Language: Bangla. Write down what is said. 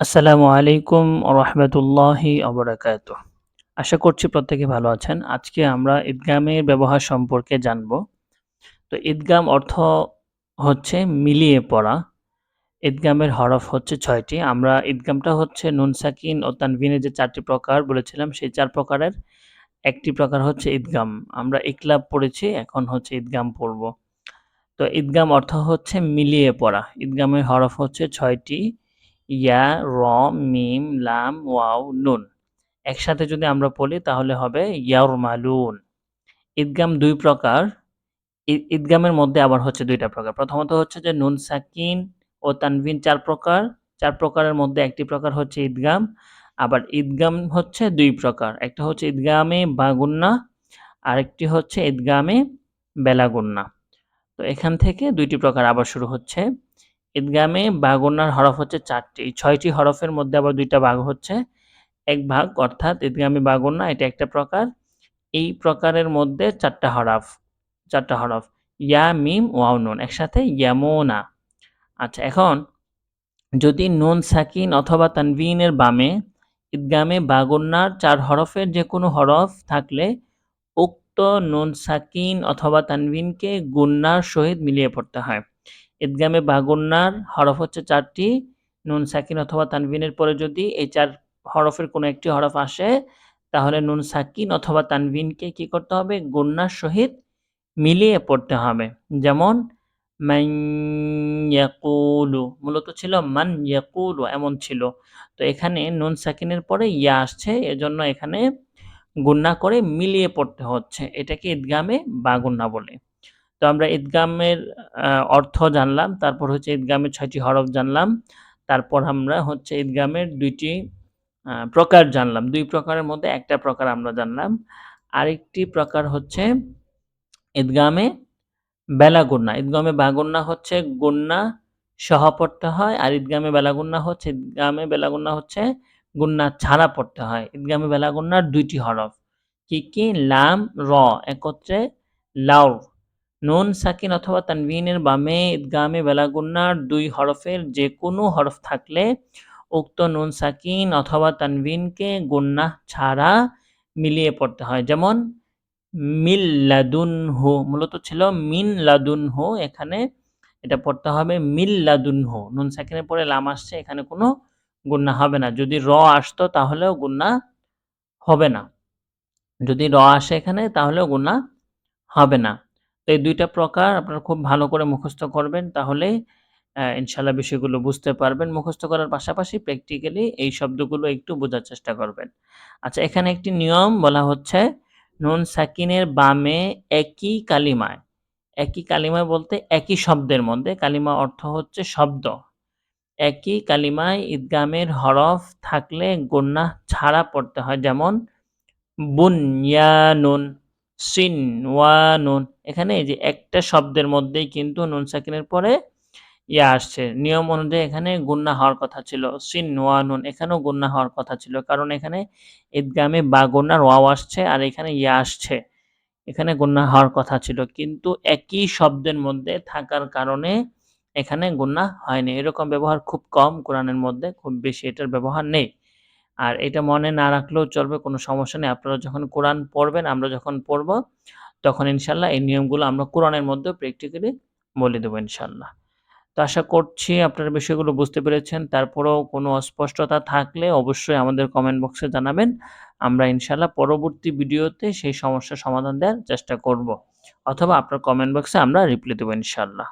আসসালামু আলাইকুম রাহমাতুল্লাহি ওয়া বারাকাতুহু। আশা করছি প্রত্যেকে ভালো আছেন। আজকে আমরা ঈদগামের ব্যবহার সম্পর্কে জানব। তো ঈদগাম অর্থ হচ্ছে মিলিয়ে পড়া। ঈদগামের হরফ হচ্ছে ৬ টি। আমরা ঈদগামটা হচ্ছে নুন সাকিন ও তানবিনের যে ৪ টি প্রকার বলেছিলাম সেই ৪ প্রকারের একটি প্রকার হচ্ছে ঈদগাম। আমরা ইকলাব পড়েছি, এখন হচ্ছে ঈদগাম পড়ব। তো ঈদগাম অর্থ হচ্ছে মিলিয়ে পড়া। ঈদগামের হরফ হচ্ছে ৬ টি। ইয়া, র, মিম, লাম, ওয়াও, নুন। একসাথে যদি আমরা পড়ি তাহলে হবে ইয়ারমালুন। ঈদগাম ২ প্রকার। ঈদগামের মধ্যে আবার হচ্ছে ২ টা প্রকার। প্রথমত হচ্ছে যে নুন সাকিন ও তানবিন ৪ প্রকার। ৪ প্রকারের মধ্যে একটি প্রকার হচ্ছে ঈদগাম। আবার ঈদগাম হচ্ছে ২ প্রকার। একটা হচ্ছে ঈদগামে বাগুন্না, আরেকটি হচ্ছে ঈদগামে বেলাগুন্না। তো এখান থেকে ২ টি প্রকার আবার শুরু হচ্ছে। ঈদগামে বাগুন্নার হরফ হচ্ছে ৪ টি। ৬ টি হরফের মধ্যে আবার ২ টা ভাগ হচ্ছে। এক ভাগ অর্থাৎ ঈদগামে বাগুন্না এটা একটা প্রকার। এই প্রকারের মধ্যে ৪ টা হরফ ৪ টা হরফ। ইয়া, মিম, ওয়াও, নুন একসাথে ইয়ামুনা। আচ্ছা, এখন যদি নুন সাকিন অথবা তানবিনের বামে ঈদগামে বাগুন্নার ৪ হরফের যেকোনো হরফ থাকলে উক্ত নুন সাকিন অথবা তানবিনকে গুন্নার সহিত মিলিয়ে পড়তে হয়। ঈদগামে বাগুন্নার হরফ হচ্ছে ৪ টি। নুন সাকিন অথবা তানবিনের পরে যদি এই ৪ হরফের কোনো একটি হরফ আসে, তাহলে নুন সাকিন অথবা তানবিনকে কি করতে হবে? গুন্নার সহিত মিলিয়ে পড়তে হবে। যেমন মান ইয়াকুলু মূলত ছিল মান ইয়াকুলু এমন ছিল। তো এখানে নুন সাকিনের পরে ইয়া আসছে, এজন্য এখানে গুন্না করে মিলিয়ে পড়তে হচ্ছে। এটাকে ঈদগামে বাগুন্না বলে। তো আমরা ঈদগামের অর্থ জানলাম, তারপর হচ্ছে ঈদগামের ৬ টি হরফ জানলাম। তারপর আমরা হচ্ছে ঈদগামের ২ টি প্রকার জানলাম। ২ প্রকারের মধ্যে একটা প্রকার আমরা জানলাম। আরেকটি প্রকার হচ্ছে ঈদগামে বেলাগুন্না। ঈদগামে বাগুন্না হচ্ছে গুন্না সহ পড়তে হয়। আর ঈদগামে বেলাগুন্না হচ্ছে গুন্না ছাড়া পড়তে হয়। ঈদগামে বেলাগুন্নার ২ টি হরফ। কি, কি? লাম, র একত্রে লাউ। নুন সাকিন অথবা তানবিনের বামে ঈদগামে বেলাগুন্নার ২ হরফের যেকোনো হরফ থাকলে উক্ত নুন সাকিন অথবা তানবিনকে গুন্নাহ ছাড়া মিলিয়ে পড়তে হয়। যেমন মিল লাদুনহু মূলত ছিল মিন লাদুনহু, এখানে এটা পড়তে হবে মিল লাদুনহু। নুন সাকিনের পরে লাম আসছে, এখানে কোনো গুন্নাহ হবে না। যদি র আসতো তাহলেও গুন্নাহ হবে না। যদি র আসে এখানে তাহলেও গুনাহ হবে না। তো এই ২ টা প্রকার আপনারা খুব ভালো করে মুখস্থ করবেন, তাহলেই ইনশাআল্লাহ বিষয়গুলো বুঝতে পারবেন। মুখস্থ করার পাশাপাশি প্র্যাকটিক্যালি এই শব্দগুলো একটু বোঝার চেষ্টা করবেন। আচ্ছা, এখানে একটি নিয়ম বলা হচ্ছে, নুন সাকিনের বামে একই কালিমায় বলতে একই শব্দের মধ্যে, কালিমা অর্থ হচ্ছে শব্দ। একই কালিমায় ঈদগামের হরফ থাকলে গুন্নাহ ছাড়া পড়তে হয়। যেমন বুনয়ানুন, সিনওয়ানুন। এখানে এই যে একটা শব্দের মধ্যেই কিন্তু নুন সাকিনের পরে ইয়া আসছে। নিয়ম অনুযায়ী এখানে গুন্না হওয়ার কথা ছিল। সিনওয়ানুন এখানেও গুন্না হওয়ার কথা ছিল। কারণ এখানে ঈদগামে বা গুন্নার ওয়াও আসছে আর এখানে ইয়া আসছে। এখানে গুন্না হওয়ার কথা ছিল। কিন্তু একই শব্দের মধ্যে থাকার কারণে এখানে গুন্না হয়নি। এরকম ব্যবহার খুব কম কোরআনের মধ্যে, খুব বেশি এটার ব্যবহার নেই। আর এটা মনে না রাখলেও চলবে, কোনো সমস্যা নেই। আপনারা যখন কোরআন পড়বেন, আমরা যখন পড়ব, তখন ইনশাআল্লাহ এই নিয়মগুলো আমরা কোরআনের মধ্যেও প্র্যাকটিক্যালি বলে দেব ইনশাআল্লাহ। তো আশা করছি আপনারা বিষয়গুলো বুঝতে পেরেছেন। তারপরেও কোনো অস্পষ্টতা থাকলে অবশ্যই আমাদের কমেন্ট বক্সে জানাবেন। আমরা ইনশাআল্লাহ পরবর্তী ভিডিওতে সেই সমস্যার সমাধান দেওয়ার চেষ্টা করব। অথবা আপনার কমেন্ট বক্সে আমরা রিপ্লাই দেব ইনশাআল্লাহ।